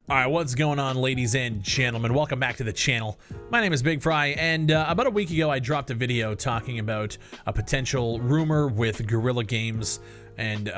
All right, what's going on, ladies and gentlemen? Welcome back to the channel. My name is Bigfry, and about a week ago, I dropped a video talking about a potential rumor with Guerrilla Games and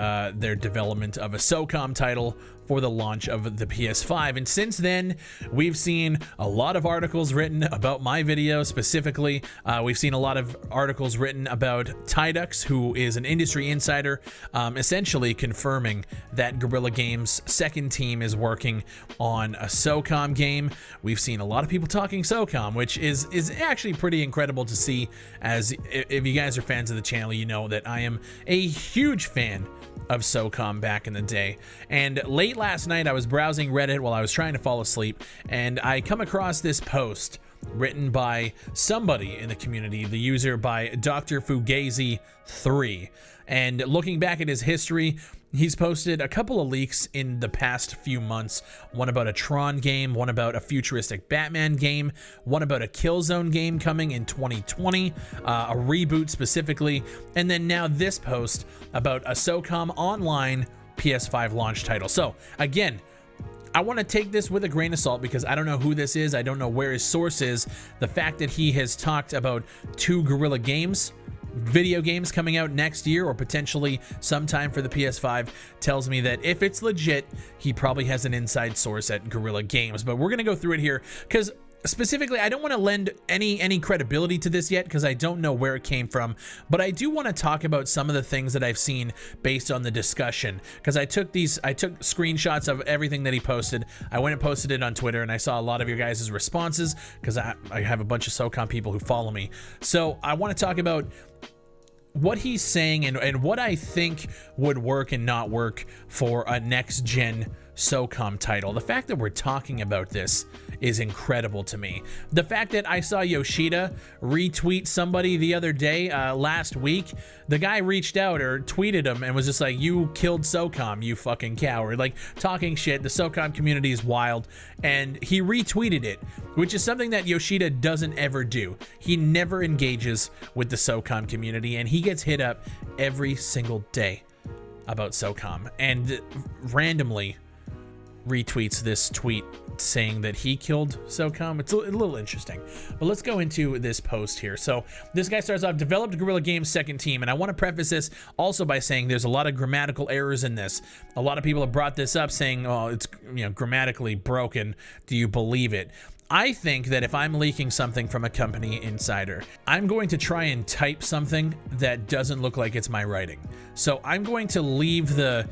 their development of a SOCOM title for the launch of the PS5. And since then, we've seen a lot of articles written about my video specifically. We've seen a lot of articles written about Tidux, who is an industry insider, essentially confirming that Guerrilla Games' second team is working on a SOCOM game. We've seen a lot of people talking SOCOM, which is actually pretty incredible to see, as if you guys are fans of the channel, you know that I am a huge fan of SOCOM back in the day. And late last night, I was browsing Reddit while I was trying to fall asleep, and I come across this post written by somebody in the community, the user by Dr. Fugazi 3. And looking back at his history, he's posted a couple of leaks in the past few months. One about a Tron game, one about a futuristic Batman game, one about a Killzone game coming in 2020, a reboot specifically, and then now this post about a SOCOM Online PS5 launch title. So again, I want to take this with a grain of salt because I don't know who this is. I don't know where his source is. The fact that he has talked about two Guerrilla Games video games coming out next year or potentially sometime for the PS5 tells me that if it's legit, he probably has an inside source at Guerrilla Games. But we're going to go through it here because specifically, I don't want to lend any credibility to this yet because I don't know where it came from, but I do want to talk about some of the things that I've seen based on the discussion, because I took screenshots of everything that he posted. I went and posted it on Twitter, and I saw a lot of your guys' responses because I have a bunch of SOCOM people who follow me. So I want to talk about what he's saying and what I think would work and not work for a next-gen SOCOM title. The fact that we're talking about this is incredible to me. The fact that I saw Yoshida retweet somebody the other day, last week, the guy reached out or tweeted him and was just like, "You killed SOCOM, you fucking coward," like talking shit. The SOCOM community is wild, and he retweeted it, which is something that Yoshida doesn't ever do. He never engages with the SOCOM community, and he gets hit up every single day about SOCOM, and randomly retweets this tweet saying that he killed SOCOM. It's a little interesting, but let's go into this post here. So this guy starts off, developed Guerrilla Games second team, and I want to preface this also by saying there's a lot of grammatical errors in this. A lot of people have brought this up saying, "Oh, it's grammatically broken. Do you believe it?" I think that if I'm leaking something from a company insider, I'm going to try and type something that doesn't look like it's my writing. So I'm going to leave the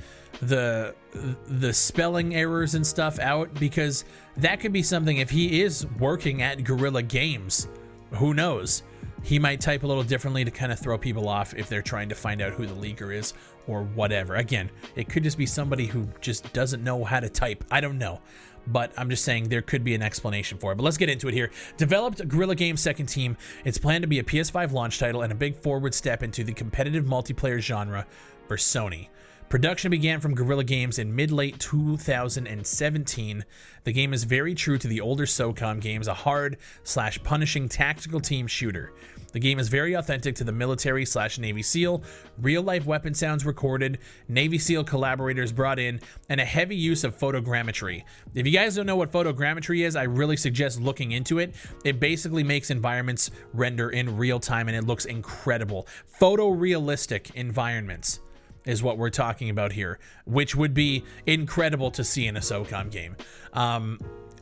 spelling errors and stuff out, because that could be something. If he is working at Guerrilla Games, who knows, he might type a little differently to kind of throw people off if they're trying to find out who the leaker is or whatever. Again, it could just be somebody who just doesn't know how to type. I don't know, but I'm just saying there could be an explanation for it. But let's get into it here. Developed Guerrilla Games second team. It's planned to be a PS5 launch title and a big forward step into the competitive multiplayer genre for Sony. Production began from Guerrilla Games in mid-late 2017. The game is very true to the older SOCOM games, a hard/punishing tactical team shooter. The game is very authentic to the military/Navy SEAL, real-life weapon sounds recorded, Navy SEAL collaborators brought in, and a heavy use of photogrammetry. If you guys don't know what photogrammetry is, I really suggest looking into it. It basically makes environments render in real time, and it looks incredible. Photorealistic environments is what we're talking about here, which would be incredible to see in a SOCOM game.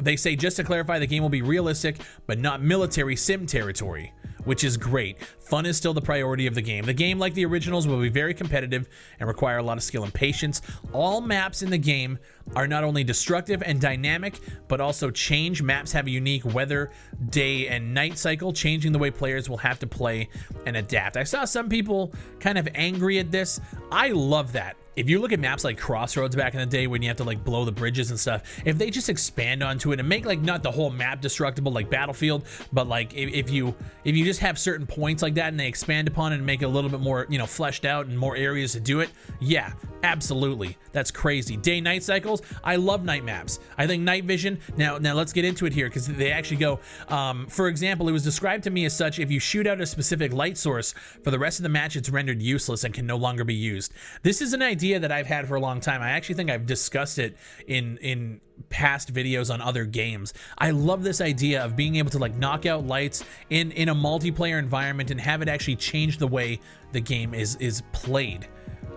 They say, just to clarify, the game will be realistic, but not military sim territory, which is great. Fun is still the priority of the game. The game, like the originals, will be very competitive and require a lot of skill and patience. All maps in the game are not only destructive and dynamic, but also change. Maps have a unique weather, day, and night cycle, changing the way players will have to play and adapt. I saw some people kind of angry at this. I love that. If you look at maps like Crossroads back in the day when you have to like blow the bridges and stuff, if they just expand onto it and make like not the whole map destructible like Battlefield, but like if you just have certain points like that and they expand upon it and make it a little bit more, fleshed out and more areas to do it, yeah, absolutely. That's crazy. Day-night cycles, I love night maps. I think night vision, now let's get into it here because they actually go, for example, it was described to me as such: if you shoot out a specific light source, for the rest of the match it's rendered useless and can no longer be used. This is an idea that I've had for a long time. I actually think I've discussed it in past videos on other games. I love this idea of being able to like knock out lights in a multiplayer environment and have it actually change the way the game is played.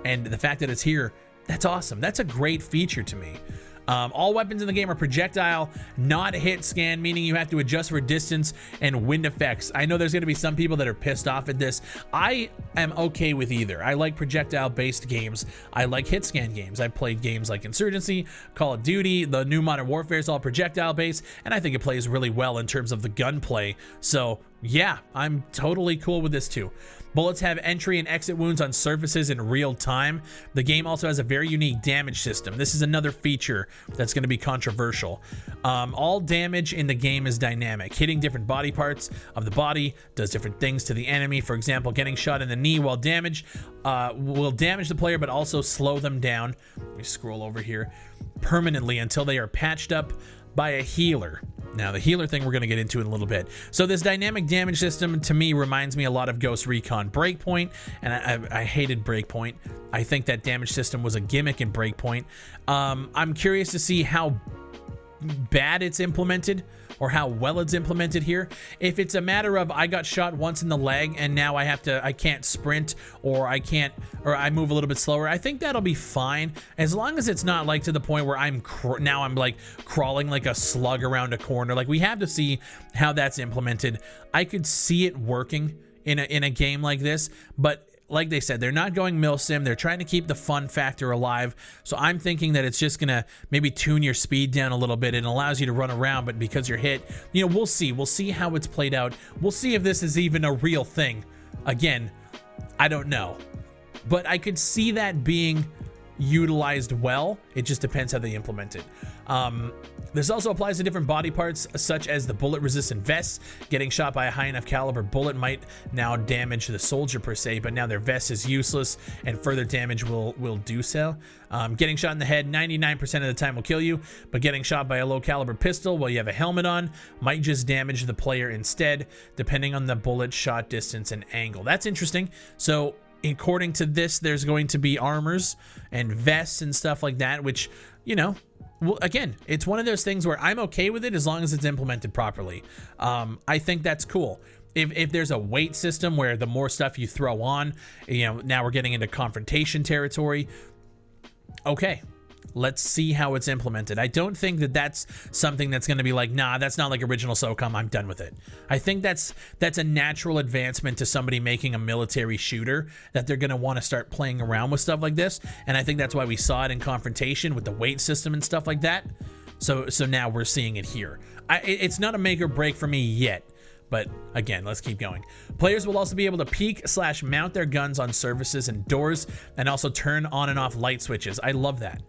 And the fact that it's here, that's awesome. That's a great feature to me. All weapons in the game are projectile, not hit scan, meaning you have to adjust for distance and wind effects. I know there's going to be some people that are pissed off at this. I am okay with either. I like projectile-based games. I like hit scan games. I've played games like Insurgency, Call of Duty, the new Modern Warfare is all projectile-based, and I think it plays really well in terms of the gunplay. So yeah, I'm totally cool with this too. Bullets have entry and exit wounds on surfaces in real time. The game also has a very unique damage system. This is another feature that's going to be controversial. All damage in the game is dynamic. Hitting different body parts of the body does different things to the enemy. For example, getting shot in the knee while damaged will damage the player, but also slow them down. Let me scroll over here. Permanently until they are patched up by a healer. Now, the healer thing we're going to get into in a little bit. So this dynamic damage system, to me, reminds me a lot of Ghost Recon Breakpoint, and I hated Breakpoint. I think that damage system was a gimmick in Breakpoint. I'm curious to see how bad it's implemented or how well it's implemented here. If it's a matter of I got shot once in the leg and now I can't sprint, or I move a little bit slower, I think that'll be fine, as long as it's not like to the point where I'm like crawling like a slug around a corner. Like, we have to see how that's implemented. I could see it working in a game like this, but like they said, they're not going milsim. They're trying to keep the fun factor alive. So I'm thinking that it's just gonna maybe tune your speed down a little bit and allows you to run around, but because you're hit, you know, we'll see how it's played out. We'll see if this is even a real thing. Again, I don't know, but I could see that being utilized well. It just depends how they implement it. This also applies to different body parts, such as the bullet resistant vests. Getting shot by a high enough caliber bullet might now damage the soldier per se, but now their vest is useless and further damage will do so. Getting shot in the head 99% of the time will kill you, but getting shot by a low caliber pistol while you have a helmet on might just damage the player instead, depending on the bullet shot distance and angle. That's interesting. So according to this, there's going to be armors and vests and stuff like that, which, you know, well, again, it's one of those things where I'm okay with it as long as it's implemented properly. I think that's cool. If there's a weight system where the more stuff you throw on, you know, now we're getting into confrontation territory. Okay, let's see how it's implemented. I don't think that that's something that's going to be like, nah, that's not like original SOCOM, I'm done with it. I think that's a natural advancement to somebody making a military shooter, that they're going to want to start playing around with stuff like this. And I think that's why we saw it in confrontation with the weight system and stuff like that. So now we're seeing it here. It's not a make or break for me yet. But again, let's keep going. Players will also be able to peek/mount their guns on surfaces and doors, and also turn on and off light switches. I love that.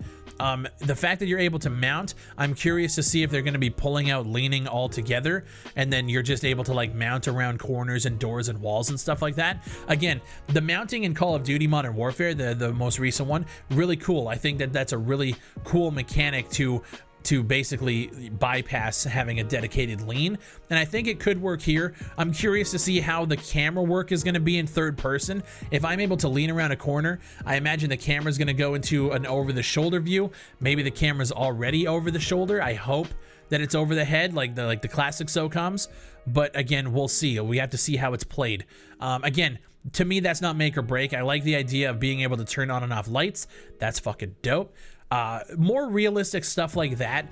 The fact that you're able to mount, I'm curious to see if they're going to be pulling out leaning all together, and then you're just able to like mount around corners and doors and walls and stuff like that. Again, the mounting in Call of Duty Modern Warfare, the most recent one, really cool. I think that that's a really cool mechanic to basically bypass having a dedicated lean, and I think it could work here. I'm curious to see how the camera work is going to be in third person. If I'm able to lean around a corner, I imagine the camera is going to go into an over the shoulder view. Maybe the camera's already over the shoulder. I hope that it's over the head like the classic SOCOMs, but again, we'll see. We have to see how it's played. Again, to me, that's not make or break. I like the idea of being able to turn on and off lights. That's fucking dope. More realistic stuff like that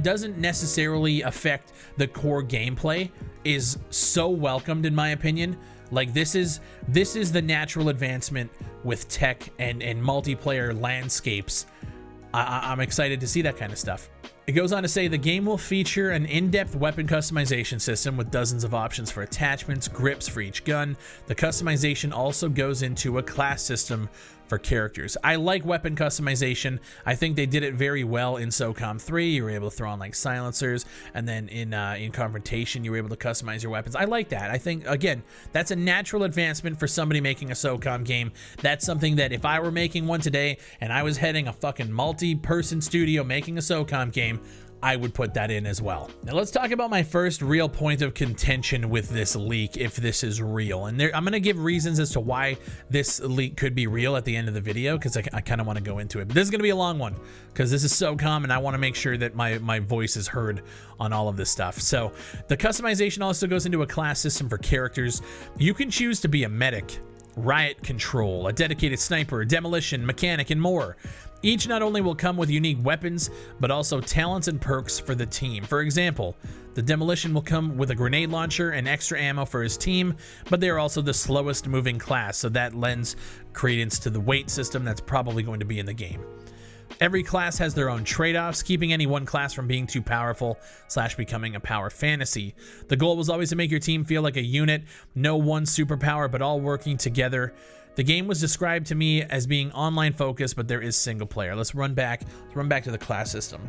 doesn't necessarily affect the core gameplay is so welcomed, in my opinion. Like, this is the natural advancement with tech and multiplayer landscapes. I'm excited to see that kind of stuff. It goes on to say the game will feature an in-depth weapon customization system with dozens of options for attachments, grips for each gun. The customization also goes into a class system for characters. I like weapon customization. I think they did it very well in SOCOM 3. You were able to throw on like silencers, and then in confrontation you were able to customize your weapons. I like that. I think, again, that's a natural advancement for somebody making a SOCOM game. That's something that if I were making one today and I was heading a fucking multi-person studio making a SOCOM game, I would put that in as well. Now let's talk about my first real point of contention with this leak, if this is real. And I'm going to give reasons as to why this leak could be real at the end of the video, because I kind of want to go into it. But this is going to be a long one, because this is SOCOM, and I want to make sure that my voice is heard on all of this stuff. So the customization also goes into a class system for characters. You can choose to be a medic, riot control, a dedicated sniper, demolition, mechanic, and more. Each not only will come with unique weapons, but also talents and perks for the team. For example, the demolition will come with a grenade launcher and extra ammo for his team, but they are also the slowest moving class, so that lends credence to the weight system that's probably going to be in the game. Every class has their own trade-offs, keeping any one class from being too powerful / becoming a power fantasy. The goal was always to make your team feel like a unit, no one superpower, but all working together. The game was described to me as being online focused, but there is single player. Let's run back to the class system.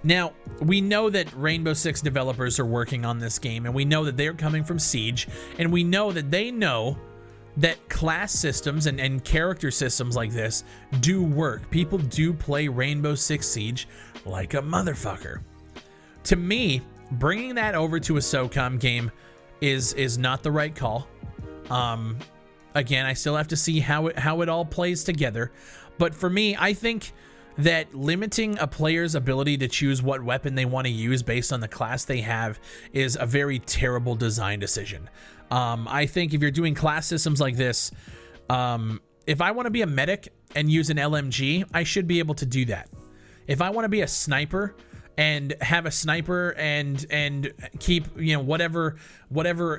Now, we know that Rainbow Six developers are working on this game, and we know that they're coming from Siege, and we know that they know that class systems and character systems like this do work. People do play Rainbow Six Siege like a motherfucker. To me, bringing that over to a SOCOM game is not the right call. Again, I still have to see how it all plays together. But for me, I think that limiting a player's ability to choose what weapon they want to use based on the class they have is a very terrible design decision. I think if you're doing class systems like this, if I want to be a medic and use an LMG, I should be able to do that. If I want to be a sniper and have a sniper and keep, you know, whatever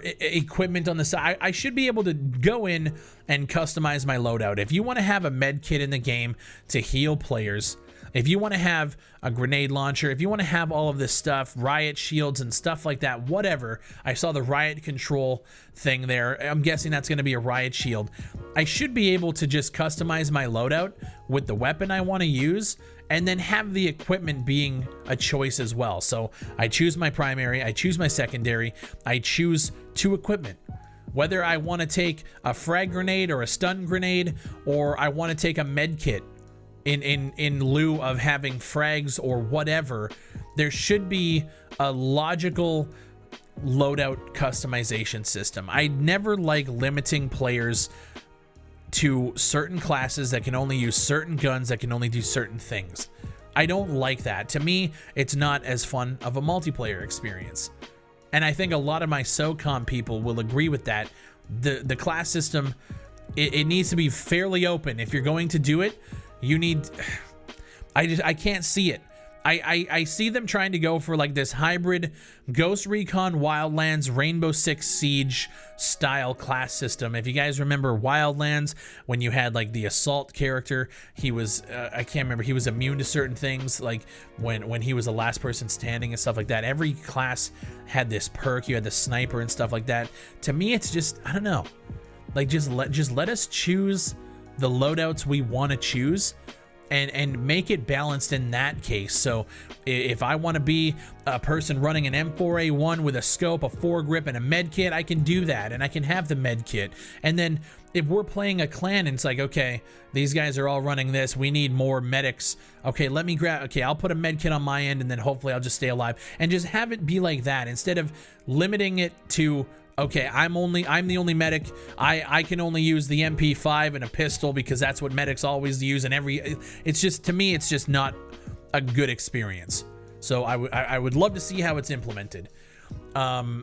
equipment on the side, I should be able to go in and customize my loadout. If you want to have a med kit in the game to heal players, if you want to have a grenade launcher, if you want to have all of this stuff, riot shields and stuff like that, whatever. I saw the riot control thing there. I'm guessing that's going to be a riot shield. I should be able to just customize my loadout with the weapon I want to use, and then have the equipment being a choice as well. So I choose my primary, I choose my secondary, I choose 2 equipment. Whether I want to take a frag grenade or a stun grenade, or I want to take a med kit in lieu of having frags or whatever, there should be a logical loadout customization system. I never like limiting players to certain classes that can only use certain guns, that can only do certain things. I don't like that. To me, it's not as fun of a multiplayer experience. And I think a lot of my SOCOM people will agree with that. The class system, it needs to be fairly open. If you're going to do it, you need... I can't see it. I see them trying to go for like this hybrid Ghost Recon Wildlands Rainbow Six Siege style class system. If you guys remember Wildlands, when you had like the assault character, he was I can't remember, he was immune to certain things, like when he was the last person standing and stuff like that. Every class had this perk. You had the sniper and stuff like that. To me, it's just, I don't know, like just let us choose the loadouts we want to choose, and make it balanced in that case. So if I want to be a person running an M4A1 with a scope, a foregrip, and a med kit, I can do that, and I can have the med kit. And then if we're playing a clan and it's like, okay, these guys are all running this, we need more medics. Okay, let me grab, okay, I'll put a med kit on my end, and then hopefully I'll just stay alive. And just have it be like that, instead of limiting it to, okay, I'm the only medic. I can only use the MP5 and a pistol because that's what medics always use. And it's just, to me, it's just not a good experience. So I would love to see how it's implemented.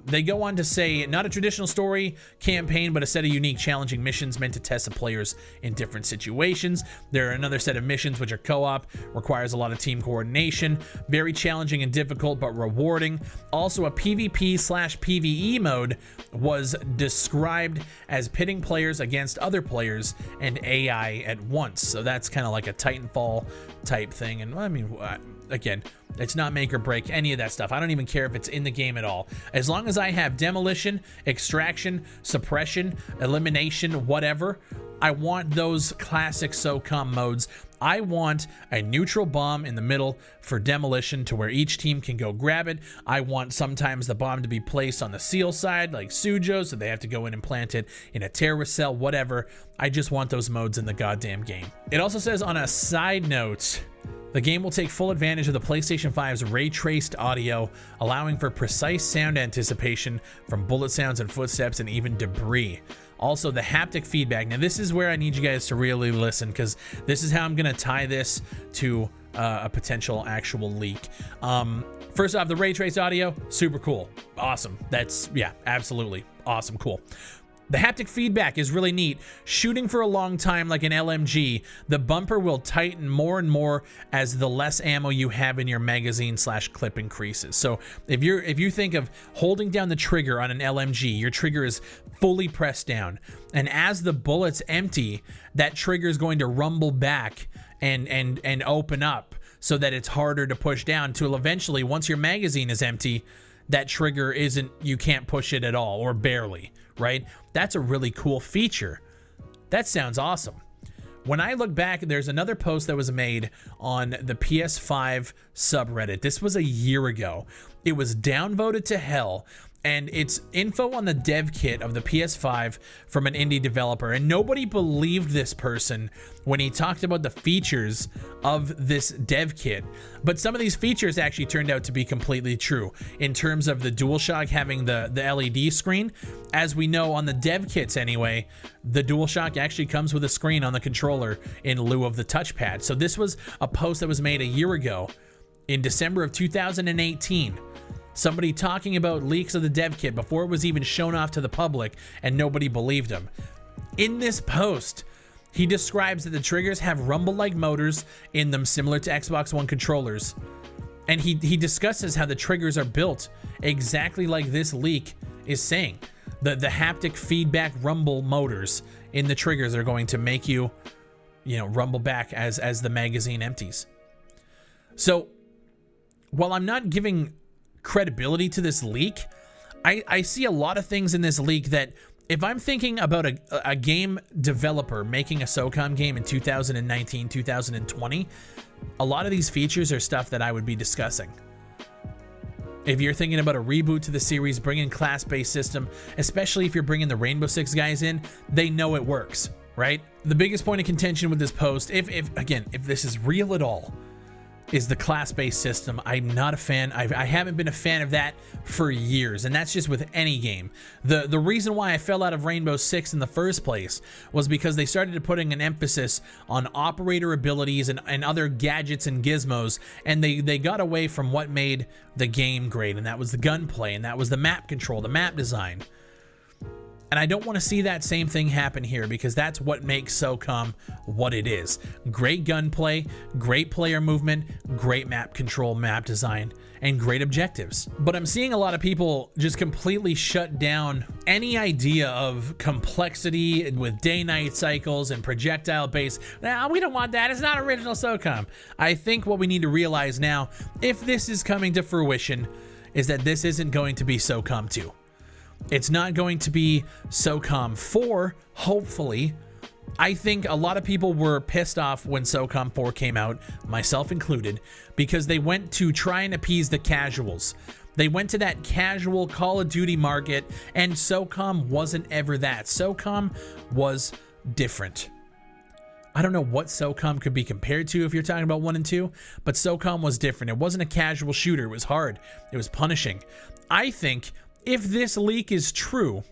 They go on to say, not a traditional story campaign, but a set of unique, challenging missions meant to test the players in different situations. There are another set of missions which are co-op, requires a lot of team coordination, very challenging and difficult, but rewarding. Also, a PvP/PvE mode was described as pitting players against other players and AI at once. So that's kind of like a Titanfall type thing. And I mean, again, it's not make or break any of that stuff. I don't even care if it's in the game at all. As long as I have demolition, extraction, suppression, elimination, whatever, I want those classic SOCOM modes. I want a neutral bomb in the middle for demolition to where each team can go grab it. I want sometimes the bomb to be placed on the seal side like Sujo, so they have to go in and plant it in a terrorist cell, whatever. I just want those modes in the goddamn game. It also says, on a side note, The game will take full advantage of the PlayStation 5's ray-traced audio, allowing for precise sound anticipation from bullet sounds and footsteps and even debris. Also, the haptic feedback. Now, this is where I need you guys to really listen, because this is how I'm going to tie this to a potential actual leak. First off, the ray-traced audio, super cool. Awesome. That's, yeah, absolutely awesome. Cool. The haptic feedback is really neat. Shooting for a long time like an LMG, the bumper will tighten more and more as the less ammo you have in your magazine / clip increases. So if you think of holding down the trigger on an LMG, your trigger is fully pressed down, and as the bullets empty, that trigger is going to rumble back and open up so that it's harder to push down till eventually, once your magazine is empty, that trigger you can't push it at all or barely, right? That's a really cool feature. That sounds awesome. When I look back, there's another post that was made on the PS5 subreddit. This was a year ago. It was downvoted to hell, and it's info on the dev kit of the PS5 from an indie developer, and nobody believed this person when he talked about the features of this dev kit. But some of these features actually turned out to be completely true in terms of the DualShock having the LED screen. As we know, on the dev kits anyway, the DualShock actually comes with a screen on the controller in lieu of the touchpad. So this was a post that was made a year ago in December of 2018. Somebody talking about leaks of the dev kit before it was even shown off to the public, and nobody believed him. In this post, he describes that the triggers have rumble-like motors in them similar to Xbox One controllers. And he discusses how the triggers are built exactly like this leak is saying. The haptic feedback rumble motors in the triggers are going to make you rumble back as the magazine empties. So while I'm not giving credibility to this leak, I see a lot of things in this leak that if I'm thinking about a game developer making a SOCOM game in 2019, 2020, a lot of these features are stuff that I would be discussing. If you're thinking about a reboot to the series, bringing class-based system, especially if you're bringing the Rainbow Six guys in, they know it works, right? The biggest point of contention with this post, if this is real at all, is the class-based system. I'm not a fan. I haven't been a fan of that for years, and that's just with any game. The reason why I fell out of Rainbow Six in the first place was because they started putting an emphasis on operator abilities and other gadgets and gizmos, and they got away from what made the game great, and that was the gunplay, and that was the map control, the map design. And I don't want to see that same thing happen here, because that's what makes SOCOM what it is. Great gunplay, great player movement, great map control, map design, and great objectives. But I'm seeing a lot of people just completely shut down any idea of complexity with day-night cycles and projectile base. Nah, we don't want that. It's not original SOCOM. I think what we need to realize now, if this is coming to fruition, is that this isn't going to be SOCOM 2. It's not going to be SOCOM 4, hopefully. I think a lot of people were pissed off when SOCOM 4 came out, myself included, because they went to try and appease the casuals. They went to that casual Call of Duty market, and SOCOM wasn't ever that. SOCOM was different. I don't know what SOCOM could be compared to if you're talking about 1 and 2, but SOCOM was different. It wasn't a casual shooter. It was hard. It was punishing. I think if this leak is true,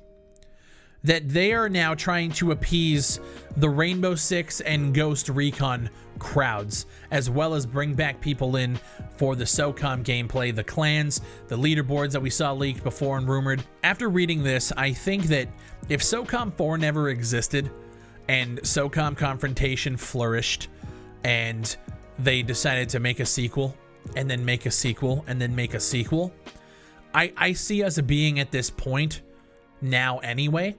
that they are now trying to appease the Rainbow Six and Ghost Recon crowds, as well as bring back people in for the SOCOM gameplay, the clans, the leaderboards that we saw leaked before and rumored. After reading this, I think that if SOCOM 4 never existed and SOCOM Confrontation flourished and they decided to make a sequel and then make a sequel and then make a sequel, I see us being at this point now anyway,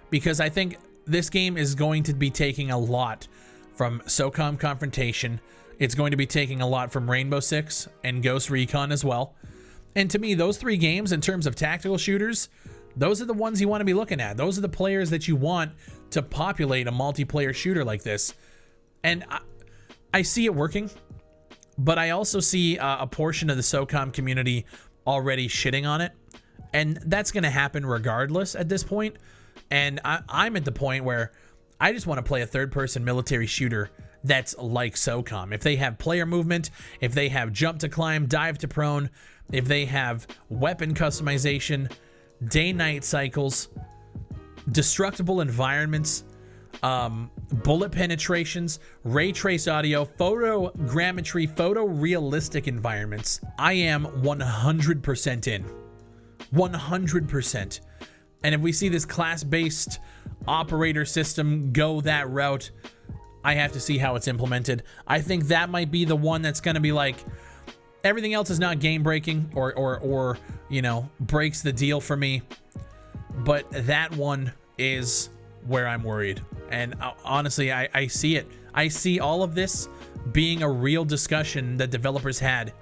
because I think this game is going to be taking a lot from SOCOM Confrontation. It's going to be taking a lot from Rainbow Six and Ghost Recon as well. And to me, those 3 games in terms of tactical shooters, those are the ones you want to be looking at. Those are the players that you want to populate a multiplayer shooter like this. And I see it working, but I also see a portion of the SOCOM community already shitting on it, and that's going to happen regardless at this point. And I'm at the point where I just want to play a third-person military shooter that's like SOCOM. If they have player movement, if they have jump to climb, dive to prone, if they have weapon customization, day-night cycles, destructible environments, bullet penetrations, ray trace audio, photogrammetry, photorealistic environments, I am 100% in. 100%. And if we see this class-based operator system go that route, I have to see how it's implemented. I think that might be the one that's going to be like, everything else is not game breaking or you know, breaks the deal for me. But that one is where I'm worried. And honestly, I see it. I see all of this being a real discussion that developers had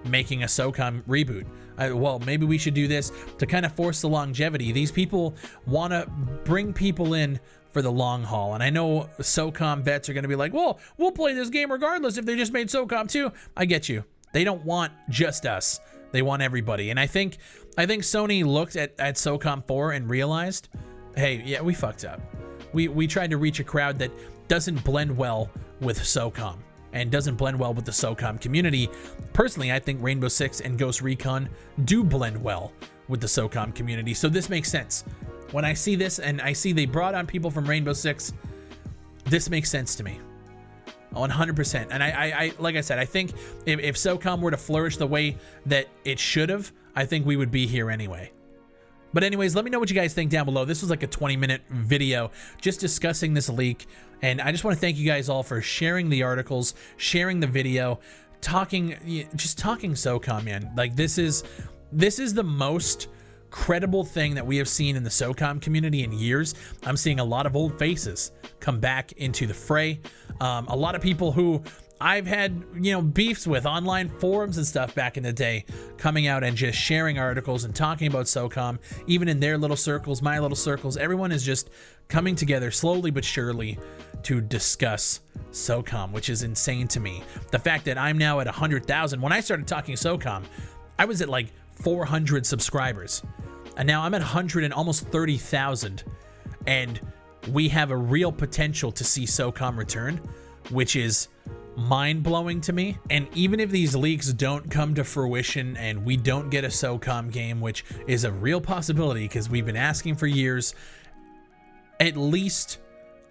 making a SOCOM reboot. Well, maybe we should do this to kind of force the longevity. These people want to bring people in for the long haul. And I know SOCOM vets are going to be like, well, we'll play this game regardless if they just made SOCOM 2. I get you. They don't want just us. They want everybody. And I think Sony looked at SOCOM 4 and realized, hey, yeah, we fucked up. We tried to reach a crowd that doesn't blend well with SOCOM and doesn't blend well with the SOCOM community. Personally, I think Rainbow Six and Ghost Recon do blend well with the SOCOM community. So this makes sense. When I see this and I see they brought on people from Rainbow Six, this makes sense to me. 100%. And I like I said, I think if SOCOM were to flourish the way that it should have, I think we would be here anyway. But anyways, let me know what you guys think down below. This was like a 20-minute video just discussing this leak. And I just want to thank you guys all for sharing the articles, sharing the video, just talking SOCOM, man. Like this is the most credible thing that we have seen in the SOCOM community in years. I'm seeing a lot of old faces come back into the fray. A lot of people who I've had, you know, beefs with online forums and stuff back in the day, coming out and just sharing articles and talking about SOCOM, even in their little circles, my little circles. Everyone is just coming together slowly but surely to discuss SOCOM, which is insane to me. The fact that I'm now at 100,000. When I started talking SOCOM, I was at like 400 subscribers, and now I'm at 100 and almost 30,000, and we have a real potential to see SOCOM return, which is mind-blowing to me. And even if these leaks don't come to fruition and we don't get a SOCOM game, which is a real possibility because we've been asking for years, at least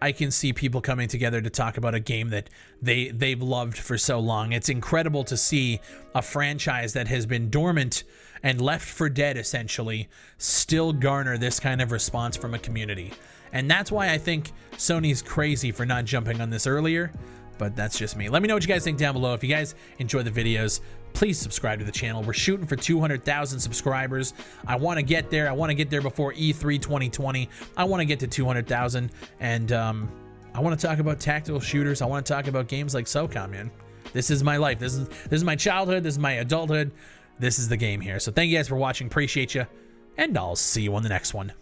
I can see people coming together to talk about a game that they've loved for so long. It's incredible to see a franchise that has been dormant and left for dead essentially still garner this kind of response from a community. And that's why I think Sony's crazy for not jumping on this earlier. But that's just me. Let me know what you guys think down below. If you guys enjoy the videos, please subscribe to the channel. We're shooting for 200,000 subscribers. I want to get there. I want to get there before E3 2020. I want to get to 200,000. And I want to talk about tactical shooters. I want to talk about games like SOCOM, man. This is my life. This is my childhood. This is my adulthood. This is the game here. So thank you guys for watching. Appreciate you. And I'll see you on the next one.